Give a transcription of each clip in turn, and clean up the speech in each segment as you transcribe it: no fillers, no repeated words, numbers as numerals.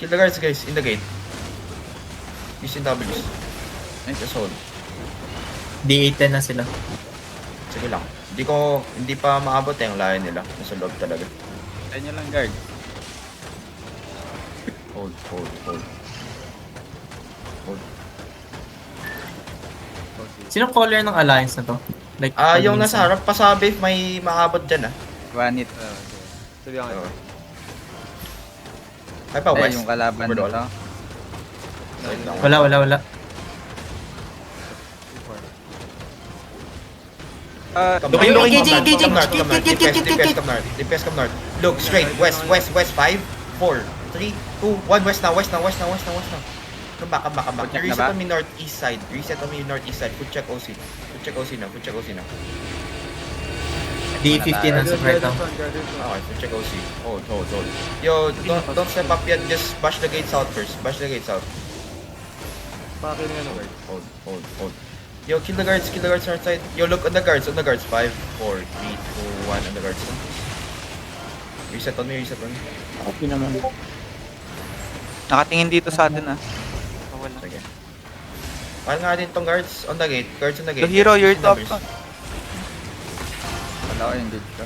Kill the guards, guys, in the gate. Using W's. Just hold. D8 na sila. Sige lang. Hindi pa maabot yung layo nila. Nasa loob talaga. Tayo nyo lang guard. Hold. Sinong caller ng alliance na to? Like, Yung nasa harap, pasabi may maabot dyan One hit. Sabi ako. Ay pa, west. Yung kalaban Overall. nito. Wait lang. Wala. Looking, Engage. DPS come north. Look, straight, west, 5, 4, 3, 2, 1, west now. Come back. Check na Reset ba? on me northeast side. Foot check OC now. D15 na sa right now. Okay, foot check OC. Hold. Yo, don't step up yet. Just bash the gate south first. Pakin nga no. Hold. Yo, kill the guards north side. Yo, look on the guards. 5, 4, 3, 2, 1, on the guards. Reset on me. Okay naman. Nakatingin dito sa atin Sige. Paano nga din tong guards on the gate? The hero, you're Using top. numbers. Wala ko yung dito.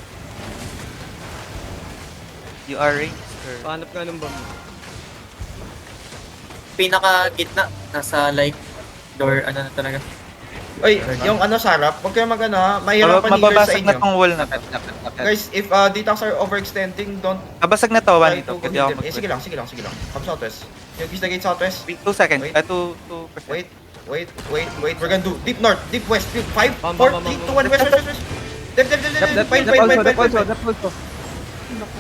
You are ranged or... Pahanap nga ng bomb. Pinaka-gitna. Nasa like, door, ano na talaga. Oy, yung sa harap, huwag kayo mahirapan healer sa Mababasag na inyo. tong wall na. Guys, if details are overextending, don't Mabasag na to, one try hit. to Pwede hit ako them. Sige mag-quit. lang. Come southwest. Yung kiss the gate southwest. 2 seconds. Wait. 2%. Wait. We're gonna do deep north, deep west, deep 5, 4, Bam, 3, bam, 2, bam, 1, west. Dep. Fine.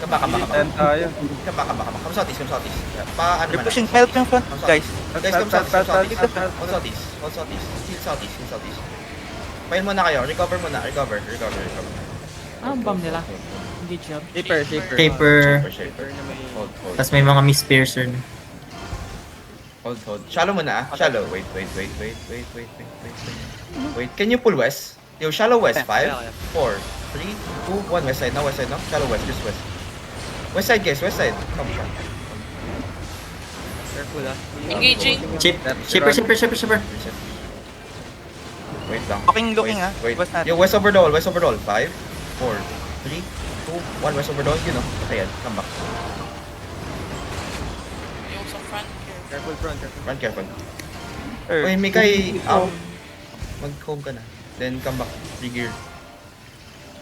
Come back. Tayo. Come southeast. Paano You're man. pushing. Help yung front, guys. Guys, come southeast. Hold southeast. Still southeast. Pain muna kayo. Recover muna. Recover. Ang bomb nila. Engage yun. Shaper. Shaper. Na may... Hold. Tapos may mga miss piercer. Hold. Shallow muna Shallow. Wait. Can you pull west? Yo, shallow west. 5, 4, 3, 2, 1. West side now. Shallow west. Just west. West side, guys. Come. Careful Engaging. Shaper. Reset. Wait lang. Looking, Wait. West natin. Yo, west over doll. 5, 4, 3, 2, 1. West over doll. Okay yan. Come back. Yung sa front. Careful front. Run careful. Or- Uy, Mikay, mag-home ka na. Then come back. Trigger.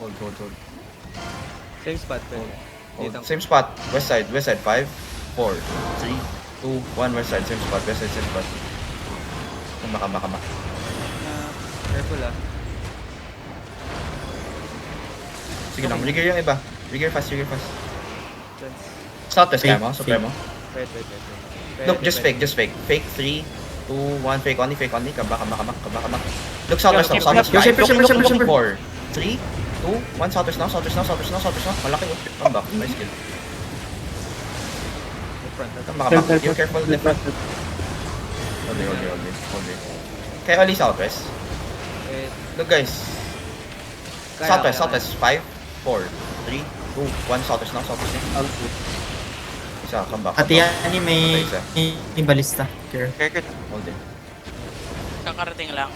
Hold. Same spot. Pwede. Hold. Dito. Same spot. West side. 5, 4, 3, 2, 1. West side. Same spot. Come back. Careful Sige lang. Trigger yung iba. Trigger fast. Sense. Southwest Fake, kaya mo. Supremo. Wait. Look, just fake. Fake 3, 2, 1. Fake only. Come back. Look, southwest now. Southwest. Yo, shaper. 4, 3, 2, 1. Southwest now. Malaki. Come back. Nice kill. Front. Come back. You're careful. Left front. Hold it. Kaya only southwest. Wait. Look guys. Kaya. Southwest. 5, 4, 3, 2, 1. Southwest now. Isa, come back. At yan, may Isa. balista. Care. Careful. Hold it. Kakarating lang.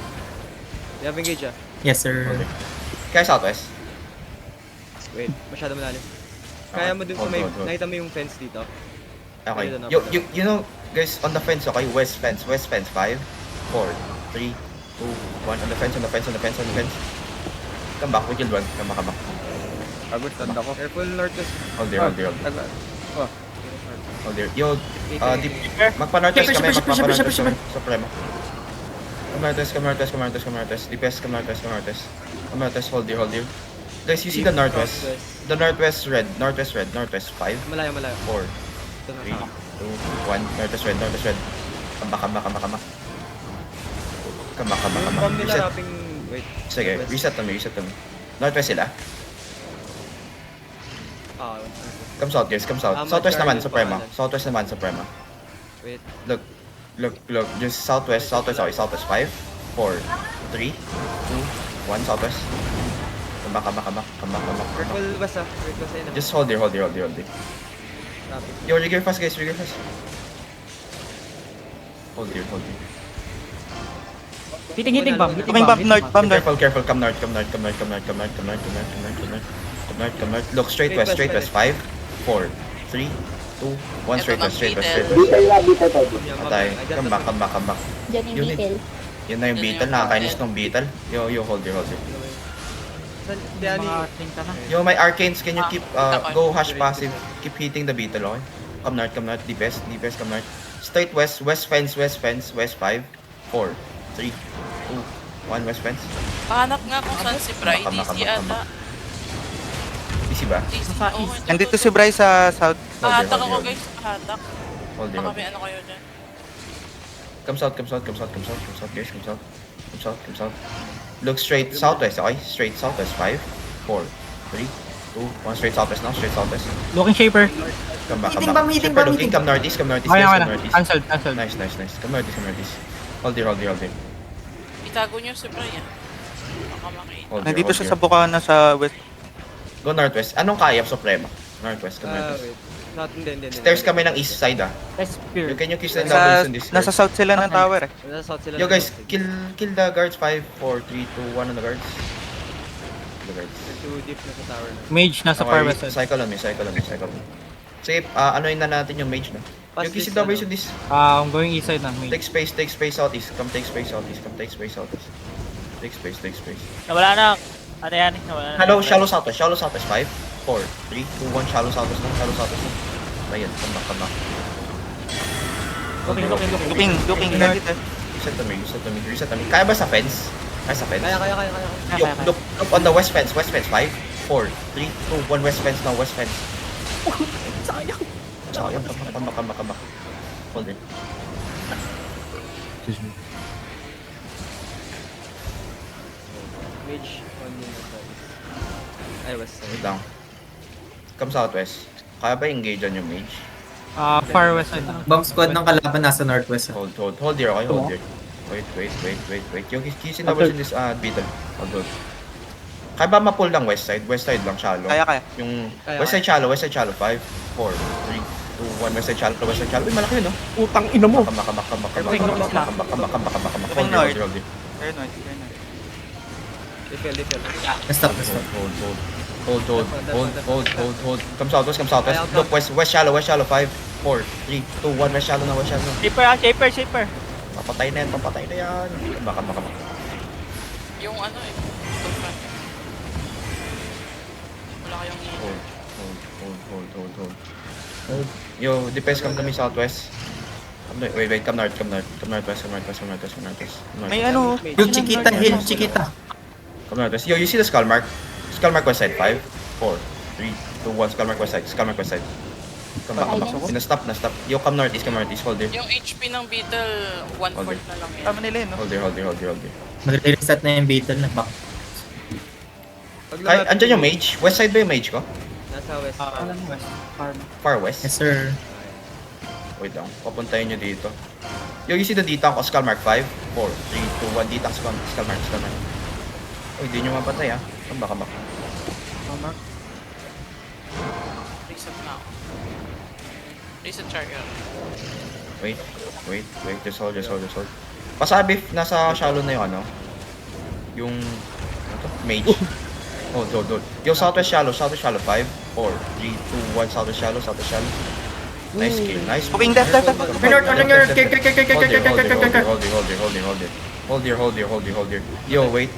You have engage Yes, sir. Hold it. Kaya southwest. Wait. Masyado malalim. Kaya mo dun Hold, may... hold. Nakita mo yung fence dito? Okay. Pwede na, You know, guys, on the fence, okay? West fence. 5, 4, 3, 2, 1. On the fence. Come back. We killed one. Come back. Agos, tanda ko. Careful northwest. Hold there. Yo, deep. Shaper, Magpa-northwest kami. shaper. Supremo. Come northwest. DPS, come northwest. Hold there. Guys, you see the northwest? The northwest red. 5, Malayo. 4, Ito na. 3, 2, 1. Northwest red. Come back. Yung bomb nila Reset. wrapping... Wait. Sige, reset to me. Northwest sila. Come south, guys. Southwest naman, Suprema. Wait. Look. Just southwest. Okay, southwest. 5, 4, 3, 2, 1. Southwest. Come back. Careful west Wait, west ayun Just hold there. Wrapping. Yo, rigger fast, guys. Hold here, hold here. Hitting bomb. Coming bomb, north, bomb north. Careful, come north. Look, straight west. 5, 4, 3, 2, 1, straight west. Patay. Come back. Diyan yung Unit. detail. Yun na yung beetle, nakakainis ng beetle. Yo, hold here. Mga ating ka na. Yo, my arcanes, can you keep, go hash passive, keep hitting the beetle, okay? Come north, deepest, come north. Straight west fence, west 5, 4, 3, 2, 1, west fence. Pahanap nga kung saan si Bri. DC ata. DC ba? DC. Nasa Oo, east. Nandito si Bryce sa south. Pahatak ako guys. Pahatak. Hold Baka here. may ano kayo dyan. Come south, guys, come south. Look straight southwest, okay? Straight southwest, 5, 4, 3, 2, 1, straight southwest now, Looking shaper. Come back. Meeting ba, meeting Super ba, looking, meeting? come northeast, Okay guys, na. come northeast. Cancelled. Nice. Come northeast. Hold here. Itago niyo si Bri ah. Baka makita. Hold here, Nandito hold siya here. sa Bukana sa west. Go northwest. Anong kaya, Suprema? Northwest, come northwest. Wait. Not, hindi. Stairs kami ng east side, ah. Let's spear. You can you kiss the doubles in this Nasa side. south sila ng tower eh. Nasa south sila. Yo guys, kill the guards, 5, 4, 3, 2, 1 on the guards. The guards. Too deep na sa tower na. Mage nasa far west side. Cycle on me. Sige, anoin na natin yung mage, no? Pass Yung kiss this, the doubles ano? in this. I'm going east side na mage. Take space southeast. Come take space southeast. Take space. Nawala na. Ate yan. Nawala na. Hello, shallow southwest, 5, 4, 3, 2, 1, shallow southwest na. Ayan, come back. Looking north eh. Reset to me. Kaya ba sa fence? Kaya. Yo, look on the west fence, 5, 4, 3, 2, 1, west fence now, west fence. Sayang, come back. Hold it. Mage on yung side. Ay, west side. Wait lang. Come southwest. Kaya ba engage on yung mage? Far west side na. Bomb squad ng kalaban nasa northwest. Hold here, okay? Hold here. Wait. Yung kissing numbers in this beetle. Hold. Kaya ba ma-pull lang west side? West side lang shallow. Kaya. Yung Kaya. west side shallow, 5, 4, 3, 2, 1, west side shallow. Uy, malaki yun, no? Utang ina mo. Come back. Everything looks locked. Looking north. Turn north. Defend. Stop. Hold. Come southwest. Look, west shallow, 5, 4, 3, 2, 1, west shallow na. Shaper. Papatay na yan. Come back. Yung ano eh. Wala kayong hit. Hold. Yo, depends kami southwest. Wait, come northwest. May ano. Yung Chiquita Hill, Chiquita. Come northwest. Yo, you see the skull mark? Skull mark west side, 5, 4, 3, 2, 1, skull mark west side. Come back. Na-stop. Yo, come northeast. Hold here. Yung HP ng beetle, 1/4 na lang yan. Tama nila yun, no? Hold here. Magre-reset na yung beetle na back. Ay, andyan yung mage. West side ba yung mage ko? Nasa west. West. Far. Far west? Yes, sir. Wait lang, papuntahin nyo dito. Yo, you see the ditang ko, skull mark 5, 4, 3, 2, 1, ditang skull mark. Uy, di nyo mapatay ah. Come back. Reset na ako. Reset charger. Wait, just hold. Pasabi, nasa shallow na yung ano. Yung, ano to? Mage. Hold. Yo, southwest shallow, 5, 4, 3, 2, 1, southwest shallow. Nice kill. Looking left. Turn north, on your Hold here. Yo, wait.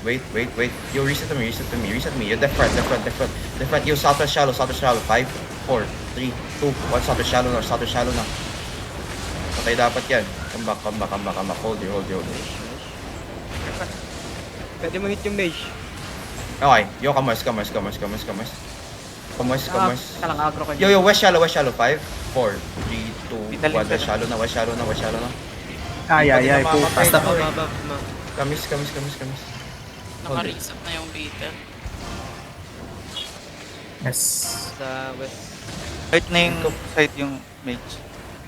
Yo, reset me. Yo, left front. Yo, southwest shallow, 5, 4, 3, 2, 1, southwest shallow na. Patay dapat yan. Come back. Hold here. Pwede mo hit yung mage. Okay, yo, come west. Kalang agro ko. Yo, west shallow, 5, 4, 3, 2, 1, west shallow na. Ay. Basta po. Kamis. Naka-reset na yung beetle. Yes. Sa west. Right na yung side yung mage.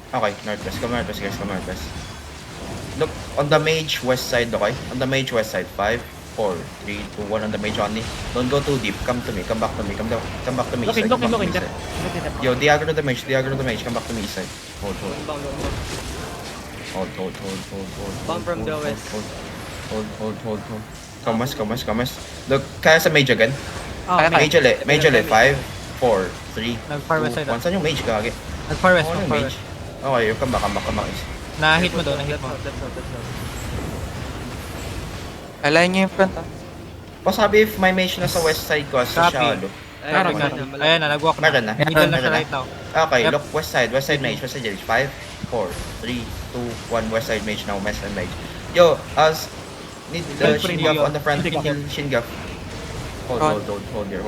Okay, northwest. Come northwest. Look, on the mage west side, okay? On the mage west side, 5, 4, 3, 2, 1 on the mage only. Don't go too deep. Come to me. Come back to me. Come back to me. East side. Looking. Yo, diagonal the mage. Come back to me east side. Hold. Long bang. Hold. Bomb from the west. Hold. Come west. Look, kaya sa mage again. Oh, Kaya, may. Mage ulit. 5, 4, 3, Nag-far west side. 1. Saan yung mage kage? Nag-far west, Oh, yung nag-far mage. west. Okay, you come back. Na-hit mo doon, na-hit mo. That's not. Alayin niyo yung front ah. Pasabi if may mage na sa west side ko, sa Copy. shallow. Meron, Meron. Ayan na, nag-walk na. Meron na. Middle na siya Meron na. right now. Okay, Yep. look, west side mage, 5, 4, 3, 2, 1, west side mage now, west side mage. Yo, need the Help Shingaf Ringo. on the front, Hindi ka. Shingaf. Hold here.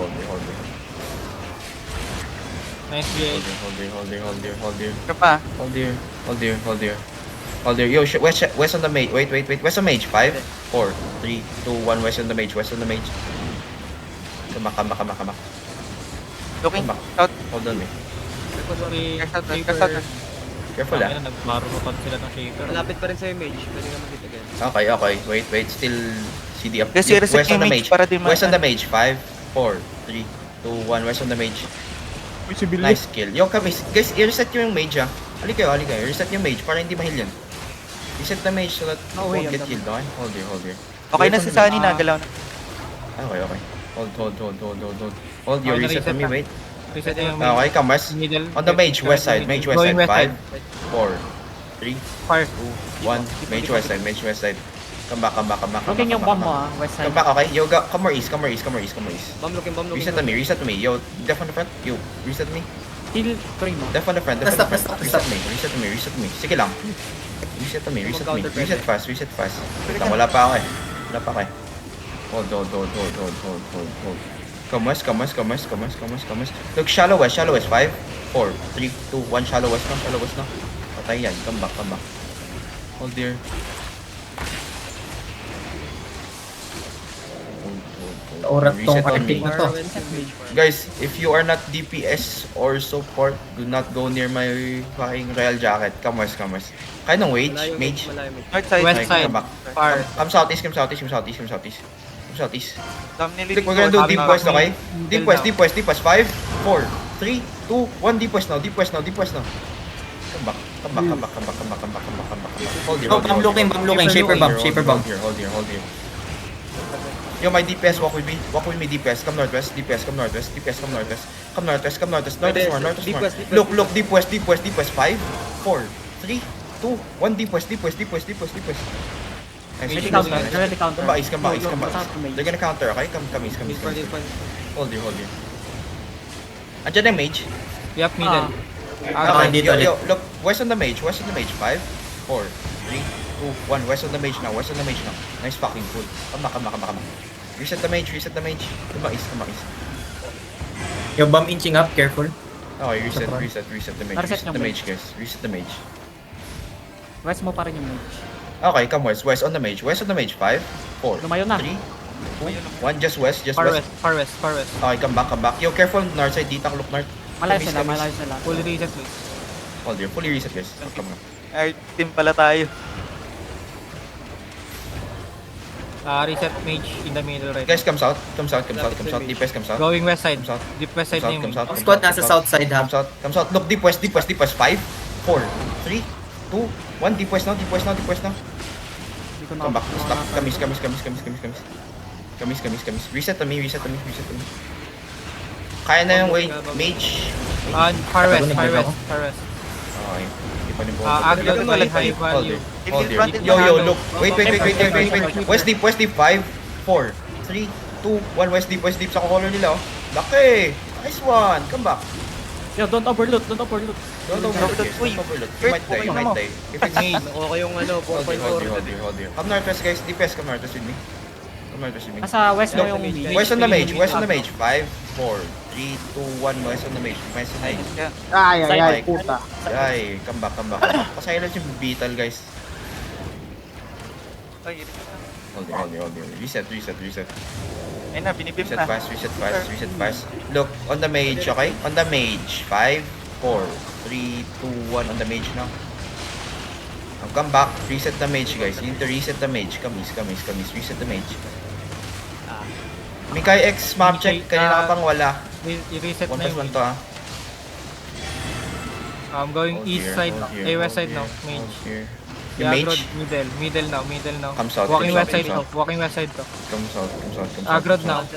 Nice GA. Hold here. Ika pa. Hold here. Yo, west on the mage, wait, west on mage, 5, 4, 3, 2, 1, west on the mage. Come back. Looking Come back. south. Hold on me. South. Careful ah. Nagmarunutan sila ng shaker. Malapit pa rin sa'yo, mage. Pwede ka mag-hit again. Okay. Wait. Still CD up. Kasi reset West on yung the mage mage. para di West on ma- the mage. 5, 4, 3, 2, 1. West on the mage. Nice kill. Yo, guys, i-reset nyo yung mage ah. Hali kayo. I-reset yung mage para hindi mahil yan. Reset the mage so that Oh, won't wait, get killed. Okay? Hold here. Okay na West si on the Sunny, nagalaw na. Okay. Hold. Hold. You Okay, reset na-reset me. na. Wait. Reset yung Okay, come west. middle. On the mage, west side. Mage west Going side. west 5, side. 4, 3, Far. 2, 1. Mage west side. Come back. Looking yung bomb mo ah, west side. Come back, okay? Yo, come more east. Bomb looking. Reset to me. Yo, def on the front. Yo, reset me. Heal Primo. Def on the front. Stop. Reset me. Sige lang. Reset me. Reset fast. Wait lang, wala pa ako eh. Hold. Come west. Look, shallow west. 5, 4, 3, 2, 1. Shallow west na. Patay yan. Come back. Hold there. Orat tong Reset on me. arctic na to. Guys, if you are not DPS or support, do not go near my fucking royal jacket. Come west. Kaya ng mage. Malayo mage. North side. West Okay, side. come back. Far. Come southeast. Dam nila Look, we're gonna do Coming deep back. west, okay? Deep Middle west. 5, 4, 3, 2, 1. Deep west now. Come back. Hold here. Oh, bomb looking. Shaper bomb. Hold here. Yo, my DPS, walk with me, DPS. Come northwest. Come northwest. Northwest more. Deep west. Look, deep west. 5, 4, 3, 2, 1. Deep west. Nice. Ready counter. Come back east. South to mage. They're gonna counter, okay? Come east. This one. Hold here. Andiyan yung mage. Yup, middle. Okay, dito ulit. yo, look, west on the mage. 5, 4, 3, 2, 1. West on the mage now. Nice fucking pull. Come back. Reset the mage. Come back east. Yung bomb inching up, careful. Okay, reset the mage. Reset yung mage. Guys. Reset the mage. West mo pa rin yung mage. Okay, come west on the mage. 5, 4, Lumayo na. 3, 2, 1. Just west. Far west. Okay, come back. Yo, careful north side. Dito, look north. Malayo Kamis. sila. Full reset, please. Hold here. Fully reset, guys. Come on. Ay, team pala tayo. Reset mage in the middle right. Guys, come south. DPS, come south. Going west side. Come south. Deep west side na yung mage. Come Squad nasa south side Come south. Look, deep west. 5, 4, 3, 2, 1. Deep west now. Hindi ko na. Come back. Stop. Kamis. Reset to me. Kaya na yung wait. Mage. Far west. Okay. Hindi pa rin po. Aglo to Hold high value. Hold here. Front Yo, and look. Wait. West deep. 5, 4, 3, 2, 1. West deep. Sa color nila, oh. Laki. Nice one. Come back. Yo, don't overloot. Don't overlook. You might die. If it's Mage. Okay yung ano, Hold 4.4. here. Come northwest, guys. DPS, come northwest with me. Nasa west mo Look, yung mage. West on the mage. 5, 4, 3, 2, 1. West on the mage. Ay, puta. Ay, come back. Pasilence yung beetle, guys. Ay, Hold here. Reset. ayun na, binibim Reset na. fast. Look, on the mage, okay? On the mage. 5, 4, 3, 2, 1. On the mage now. Now come back. Reset the mage, guys. You need to reset the mage. Kamis. Reset the mage. Mikay X map check. Kanina ka pang wala. I-reset 1 na plus yung 1 to, ha? I'm going Hold east here, side, hold here, west hold side now, here, mage. hold here. Yung Agrod, mage. middle now. Comes out, Walking comes west out, side comes to. Walking west side to. Comes out, comes out, comes out. Agrod comes now. out,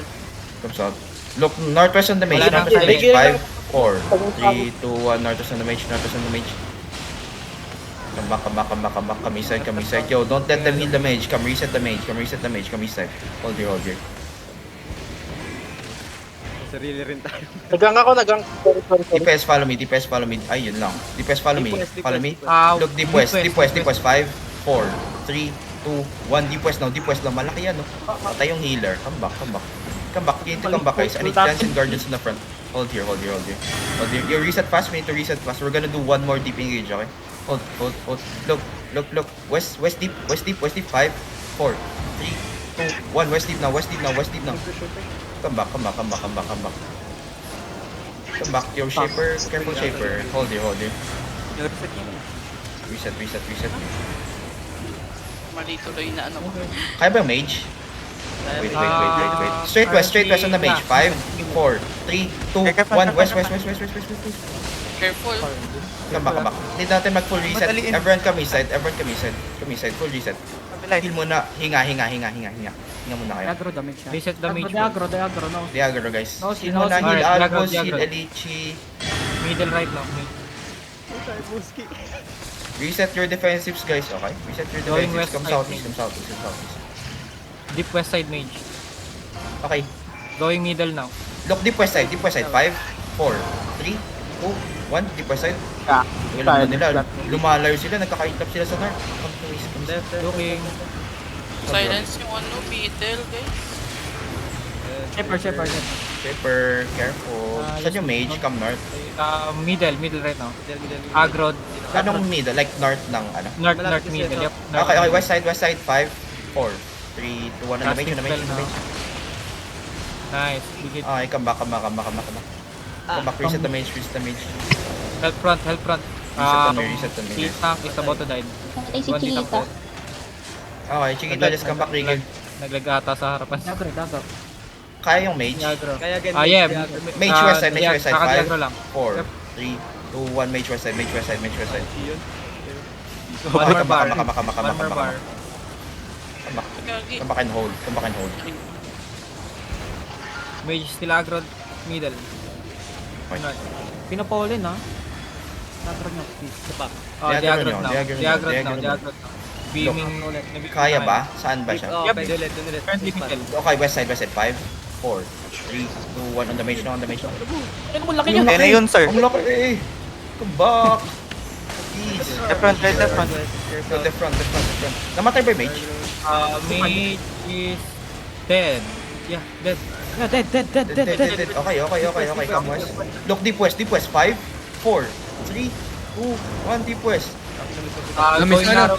Comes out. Look, northwest on the mage. Wala na Northwest on the tayo. mage. 5, 4, 3, 2, 1. Northwest on the mage. Northwest on the mage. Come back, come back, come back, come back. Come inside, come inside. Yo, don't let them heal the mage. Come reset the mage. Come reset the mage. Come inside. Hold here, hold here. Sarili rin tayo. Nagang ako, nagang. Sorry. DPS, follow me. DPS, follow me. Ay, yun lang. DPS, follow me. DPS, Follow me. Look, Deep DPS, west, DPS, deep DPS. 5, 4, 3, 2, 1. DPS now, DPS now. Malaki yan, no? Patay yung healer. Come back, come back. Come back. You need to come back, guys. I need Dancing Guardians in the front. Hold here, hold here, hold here. Hold here. You reset fast. We need to reset fast. We're gonna do one more deep engage, okay? Hold, hold, hold. Look. West deep. 5, 4, 3, 2, 1. West deep now. Come back. Come back. Your shaper. Careful shaper. Hold here. Reset yun. Reset. Mali tuloy na ano ko. Kaya ba yung mage? Wait. Straight west on the mage. 5, 4, 3, 2, 1. West. Careful. Come back. Need natin mag full reset. Madaliin. Everyone come inside. Full reset. Heal muna. Hinga muna kayo. Agro damage siya. Reset the mage. Agro, no. Diagro guys. No, Heal no, muna. no. Heal Alright, Algos. Heal Diagro. Elichi. Middle right now. Reset your defensives guys. Okay? Reset your Going defensives. west Come side, southeast. Deep west side mage. Okay. Going middle now. Look, deep west side. 5, 4, 3, 2, 1. Deep west side. Alam na nila. Lumalayo sila. Nagkaka-interrupt sila sa north. Come to east. Looking. Silence yung ano, beetle, guys. Shepherd. Shaper. Careful. Saan yung mage? Come north. Middle right now. Agrod. Anong middle? Like north ng ano? North middle. Yep. North. Okay, west side. 5, 4, 3, 2, 1. On the mage. Nice. Bigit. Okay, come back. Come back. Reset the mage. Help front. Reset the mage. Si tank is about to die. Namatay si One dito Chilita. po. Okay, Chiquita, just come back, Rigel. Naglagata sa harapan. Agro. Kaya yung mage? Diagro. Kaya ganun. Yeah. Mage west side. 5, Naka-diagro lang. 4, Yep. 3, 2, 1. Mage west side. Yun. One more bar. Come back. One more bar. Gagi. Come back and hold. Mage still agro. Middle. Okay. North. Pinapawalin ha. Agro nyo, please. Diagro now. Diagro now. Beaming. Kaya ba? Saan ba siya? Oh, Yep. pwede ulit. Currently middle. Okay, west side. 5, 4, 3, 2, 1. On the mage now. Ano mo laki nyo? Kaya na yun, sir. Ang laki eh. Come back. Please. Left front. Go the front. Namatay ba yung mage? Mage is dead. Yeah, dead. Yeah, dead. Okay. Come west. Look, deep west. 5, 4, 3, 2, 1. Deep west. Going narrow.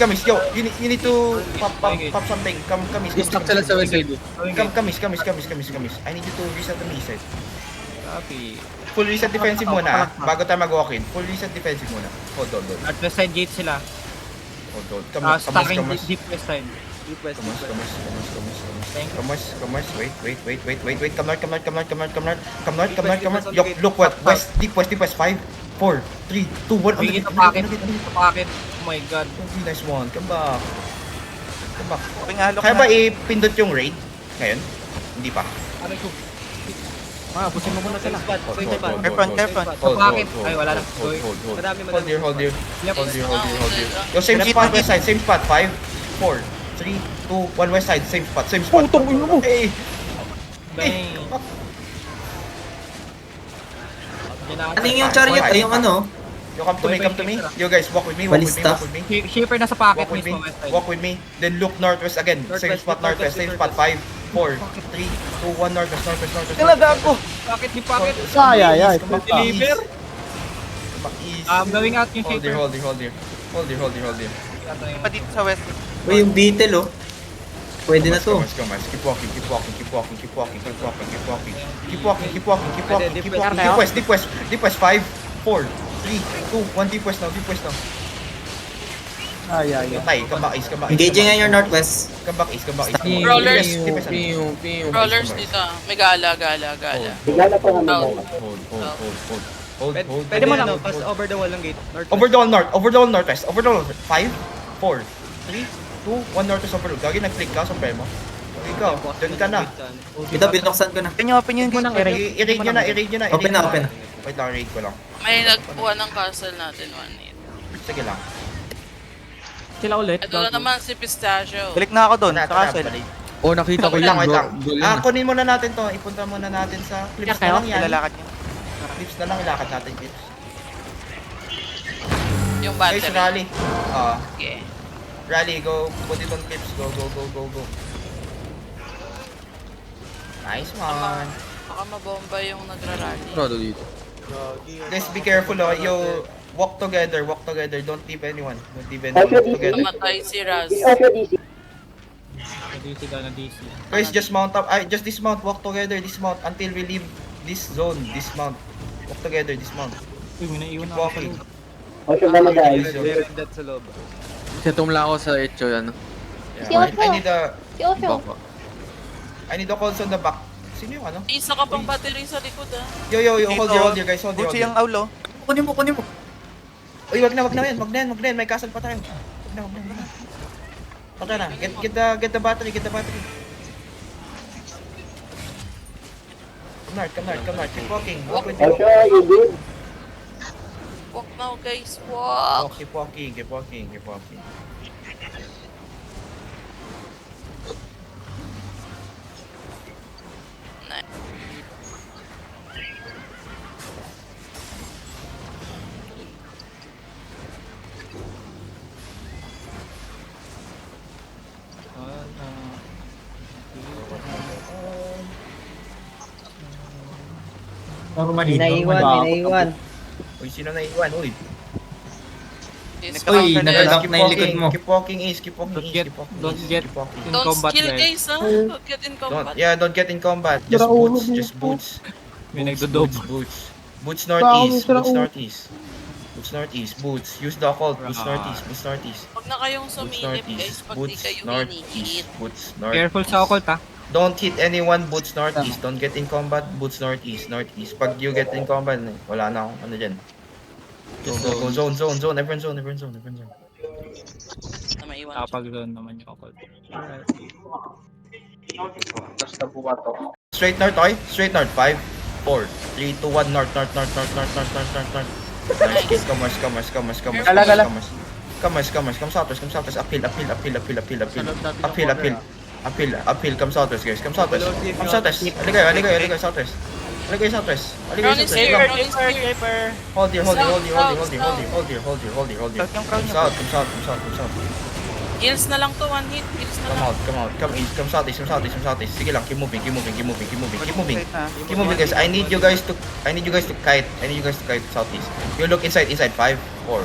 Kamis. Yo, you need to pop something. Kamis. Stuck sila sa west side. Kamis. I need you to reset the me side. Copy. Full reset defensive muna, bago tayo mag-walk in. Full reset defensive muna. Hold. At west side gate sila. Hold. Stacking Kamas. deep west side. Kamas. Thank you. Kamas. Wait. Come north. Yo, look what? West. Deep west. 5, 4, 3, 2, 1. Bigit sa pocket. Oh my god. Nice one. Come back. Pingalo Kaya ba ipindot yung raid? Ngayon? Hindi pa. Pusin mo muna sila. Carefront. Pocket. Ay, wala lang. Hold. Madami. Hold here. Yep. Hold here. Yo, same spot west side. 5, 4, 3, 2, 1 west side. Same spot. Hey. Bang. Ano yung chariot? Ay, yung ano? Yo, come to me. Yo guys, walk with me. Balista. Shaper nasa pocket Walk with me. mismo west side. Walk with me. Then look northwest again. Same spot northwest. 5, 4, 3, 2, 1 northwest. Gago. Pocket ni pocket. Come back Deliver. east. Going out yung Hold shaper. here. Pa dito sa west. Uy, yung beetle, oh. Pwede na to. Keep walking. Keep walking. Deep west. 5, 4, 3, 2, 1. Deep west now. Patay. Come back east. Engaging nga your northwest. Come back east. Rollers. Deep west. Rollers dito. May gala. Hold. Pwede mo na, pass over the wall ng gate. Over the wall northwest. 5, 4, 3, 2, 1 North Overload. Gagi, nag-click ka, Supremo. Ikaw, dyan ka na. Ito, binuksan ko na. Open nyo yung gate. I-raid nyo na, i-raid nyo na. Open na, open na. Wait lang, raid ko lang. May nagkuha ng castle natin 1-8. Sige lang. Sila ulit. Ito na naman si Pistachio. Balik na ako doon, Tara, sa tara, castle. balik. Oh, nakita ko Wait yun. lang, wait lang. Goal yun. Kunin muna natin to. Ipunta muna natin sa clips na lang yan. Ilalakad nyo. Clips na lang, ilakad natin clips. Yung Guys, battery. rally. Okay. Rally, go. Put it on clips. Go, go, go, go, go. Nice one. Baka mabomba yung nagrarally. Prado dito. Guys, be careful, oh. Yo, walk together, walk together. Don't leave anyone. Don't leave anyone. Walk together. Namatay si Raz. DC ka na DC. Guys, just mount up. Just dismount. Walk together. Dismount until we leave this zone. Dismount. Walk together. Dismount. Uy, may naiwan Keep ako sa walking. loob. Meron dead sa loob. Kasi tumla ako sa Echo, ano. Si Yeah, Osho. I need a Si Osho. Baka. I need a calls on the back. Sino yung ano? Isa ka pang battery sa likod ah. Yo, hold your guys. Hold your, Butsi hold yung your. aulo. Kunin mo, kunin mo. Uy, wag na yan. Wag na yan. May castle pa tayo. Wag na. Patay na. Get the battery. Come north. Keep walking. Walk with me. Walk now guys, walk. Keep walking. Naiwan. Uy, sino naiwan? Uy. This Uy, counter nag-lock death. na yung likod mo. Keep walking east. Keep walking Don't east. get- Keep walking don't east. get- Keep walking east. In Don't combat, skill guys. guys ah. Don't get in combat. Don't get in combat. Just boots. May nagdodob. Boots northeast. Boots. Use the occult. Boots northeast. Huwag na kayong sumilip guys pag di kayo hinihit. Boots Careful sa occult ha. Don't hit anyone, boots northeast. Don't get in combat, boots northeast. Pag you get in combat, wala na akong ano dyan. Go, zone. Everyone zone. Na maiwan. Nakapag-zone naman yung occult. Straight north, okay? Straight north. 5, 4, 3, 2, 1, north. Nice. Commerce. Come southwest. Appeal. Come southwest, guys. Come southwest. Aligay, southwest. Crown is here. Go. Crown is here. Hold here. Come south. Heals na lang to, one hit. Heals na lang. Come east. Come southeast. Sige lang, keep moving, guys. I need you guys to kite. Southeast. You look inside. 5, 4,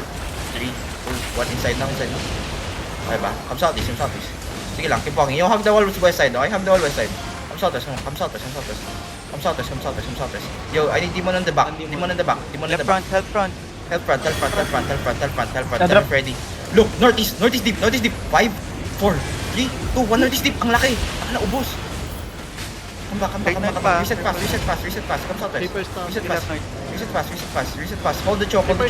3, 2, 1. Inside na. Okay ba? Come southeast. Sige lang, keep walking. You hug the wall west side, okay? Hug the wall west side. Come southwest. Yo, I need demon on the back. Left front. Help front. Ready. Look, northeast deep. 5, 4, 3, 2, 1, northeast deep. Ang laki. Ubos. Come back. Reset pass. Come southwest. Reset pass. Hold the choke. Hold.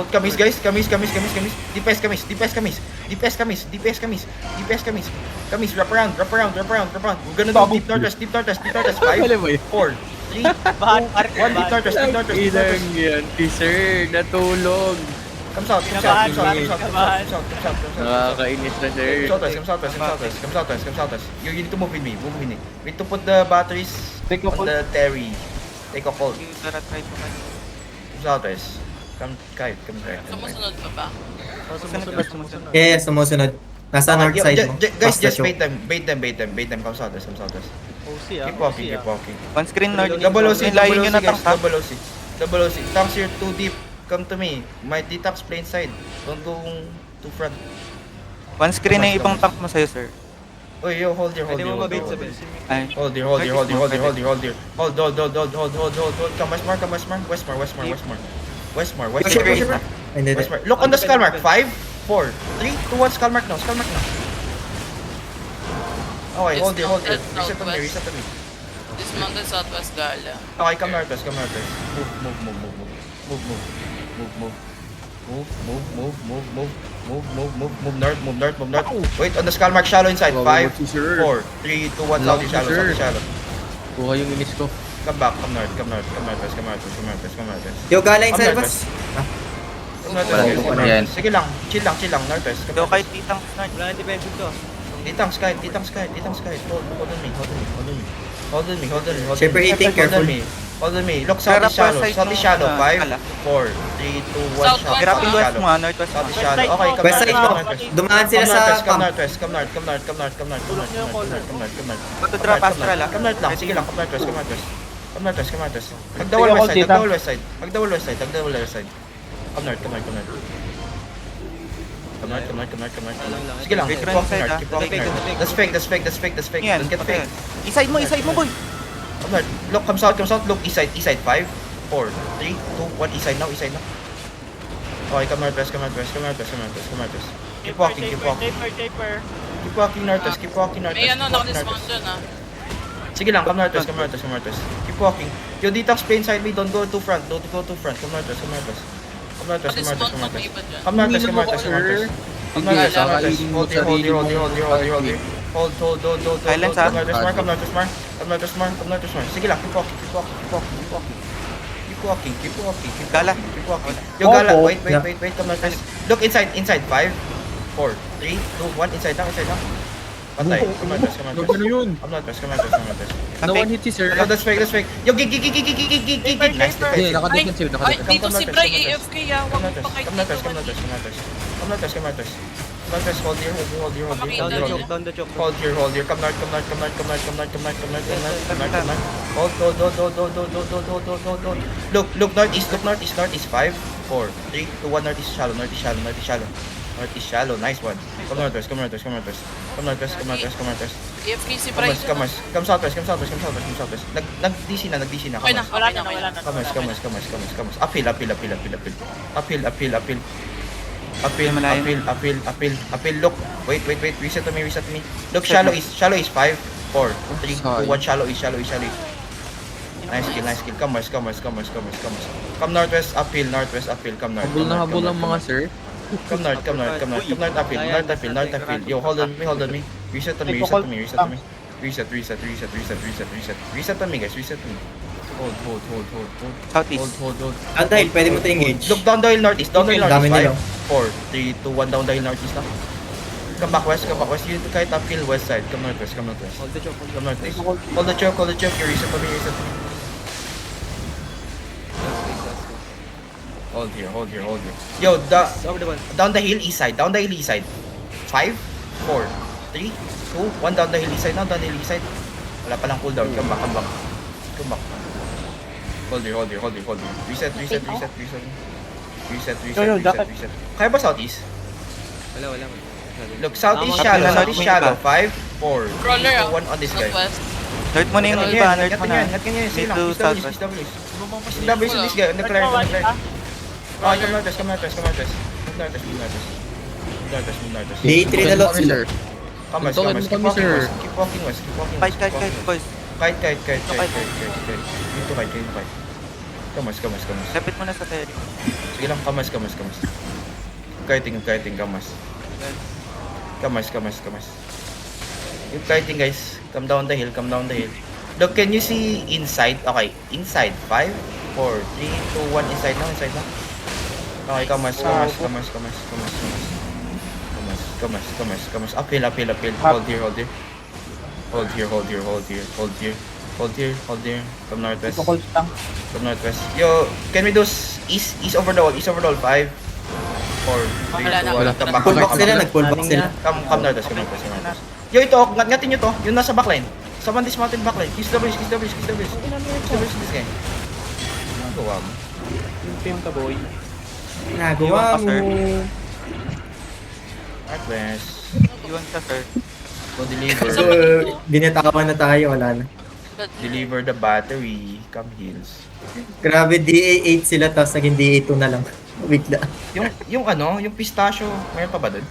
Kamis, guys. Kamis. DPS kamis. Kamis, wrap around. We're gonna do deep northwest. 5, 4, 3, 2, 1, deep northwest. Yan, teaser, natulog. Come south. Nakakainis na, sir. Come southwest. You need to move with me. We need to put the batteries on the Terry. Take a hold. Yung tara, try mo kayo. Southwest. Come kite. Sumusunod pa ba? Sumusunod. Yeah, sumusunod. Nasa north side mo. Guys, Past the just choke. bait them. Come southwest. Keep walking. One screen north. Double OC, Yung layo nyo na guys. tank ha. Double OC. Tanks here too deep. Come to me. My detox plain side. Don't go to front. One screen na yung ibang tank mo sa'yo, sir. Oh, yo, hold here. Pwede mo mabait sa bench. Ay. Hold here. Hold. Come Westmore. Hindi. Westmore. Look on the skull mark. 5, 4, 3, 2, 1. Skull mark now. Okay, hold here. Reset to me. Dismounted Southwest Gala. Okay, come northwest. Move. Move north. Wait, on the skull mark, shallow inside. 5, 4, 3, 2, 1, south shallow. Kuha yung inis ko. Come back, come north, west. Yo, gala Come inside, northwest. boss. Come northwest, Wala, yan. Sige lang, chill lang, northwest. Yo, kahit itang start. Wala nang defensive to. Titang sky. Hold on me. Shaper 18, careful. Hold on me. Look, south is shallow. 5, 4, 3, 2, 1, South, shot. Grapping west Shallow. mo, northwest mo. South is shallow. Okay, come West side mo. north. Dumaan sila sa Come pump. northwest. Go to drop astral, ah. Come north lang. Sige lang, come northwest. Mag-double west side. Come north. Come north. Sige lang, Wait, keep right walking side, north, ah. keep walking north. That's fake. Yan, Don't get okay. fake. Iside mo, boy. Come north. Look, come south. Look, east side. 5, 4, 3, 2, 1, east side now. Okay, come northwest. Keep walking. Keep walking northwest. May ano, naka-dismount dun ah. Sige lang, come northwest. Keep walking. Yo, dito Spain side me, don't go to front. Come northwest. Naka-dismount mag iba dyan. Come northwest. Hold here. Hold. Silence, ah. Come northwest, Mark. Sige lang, keep walking. Gala. Yo, gala, wait, come northwest. Look inside, 5, 4, 3, 2, 1, inside now. Patay, come northwest. Ano yun? Come northwest. No one hit si sir. Yo, that's fake. Yo, gig. Nice Hindi, defensive. naka-defensive. Ay, dito si Bray AFK ah. Huwag mo pa kayo Come northwest. Hold here. Down the choke. Hold here. Come north. Hold. Look northeast. 5, 4, 3, 2, 1, northeast shallow. Nice one. Come northwest. AFK si Bray. Come southwest. Nag-DC na. Okay na, wala na. Come. Appeal. Look. Wait. Reset to me. Look, shallow is 5, 4, 3, 2, 1, shallow is. Nice kill. Come west. Come northwest, appeal. Come north. Habol ang mga sir. Come north, appeal. Yo, hold on me. Reset to me. Reset to me, guys. Hold. Southeast. Hold. Ah, dahil pwede mo to engage. Look, down the hill northeast. Dami 5, nila. 4, 3, 2, 1, down the hill northeast na. Come back west. You kahit appeal west side. Come northwest. Hold the choke. Come northwest. Hold the choke. You reset to me. Hold here. Yo, Over the one. down the hill east side. 5, 4, 3, 2, 1, down the hill east side now. Wala pa lang cooldown. Come back. Hold here. Reset. Kaya ba southeast? Wala. Look, southeast Tama. shallow. 5, 4, 3, Crawler 2, ah. 1 on this guy. Northwest. North mo na yung iba, north mo na. Ingat ganyan. Sige lang. Dito, East southwest. W's on this guy. Nag-clear. Okay, come northwest. Day 3 na lot sila. Come west. Keep walking west. Fight, boys. Kite. Dito kite. Come west. Lapit mo na sa ferry. Sige lang, come west. Kiting, come west. Yung kiting, guys. Come down the hill. Look, can you see inside? Okay, inside. 5, 4, 3, 2, 1, inside now. Okay, come west. Uphill. Hold here. Come northwest. Yo, can we do east over the wall? 5, 4, 3, 2, 1. Come back. Nag-pullback sila. Come northwest. Yo, ito, ngatin nyo to. Yung nasa backline. Sa this mountain backline. Kiss W. This guy. Nagawa mo. Nagawa mo. Northwest. Iwan ka, sir. Go deliver. So, dinatakawan na tayo, wala na. Deliver the battery. Come heals. Grabe, DA8 sila, tapos naging DA2 na lang. Bigla. Yung pistachio, mayroon pa ba dun?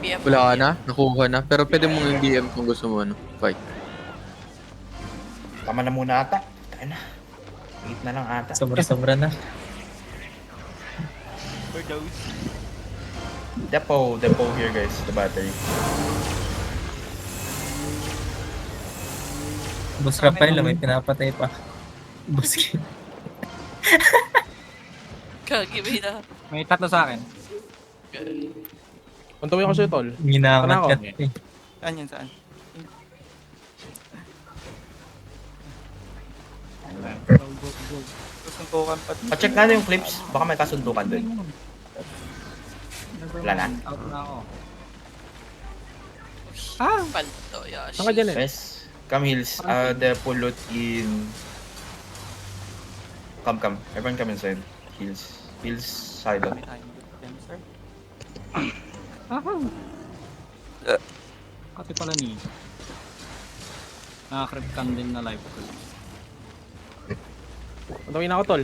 PF. Wala ka na, nakuha na. Pero pwede mong yung DM kung gusto mo fight. Tama na muna ata. Tayo na. 8 na lang ata. Sobra na. Overdose. Depot here guys, the battery. Boss Rafael, may pinapatay pa. Boss King. Kagibay na. May tatlo sa akin. Puntawin ako sa'yo, tol. Ginangat Tara ako. ka. Saan yun, saan? Susuntukan pa. Pa-check na yung clips, baka may kasundukan dun. Wala na. Out na ako. Palto, Yoshi. Saan ka dyan eh? Yes. Come heals. The full loot in... Come. Everyone come inside. Heals. Heals silent. May time dyan, sir. Kati pala ni. Nakakrip cam din na live ko. Puntawin ako, tol.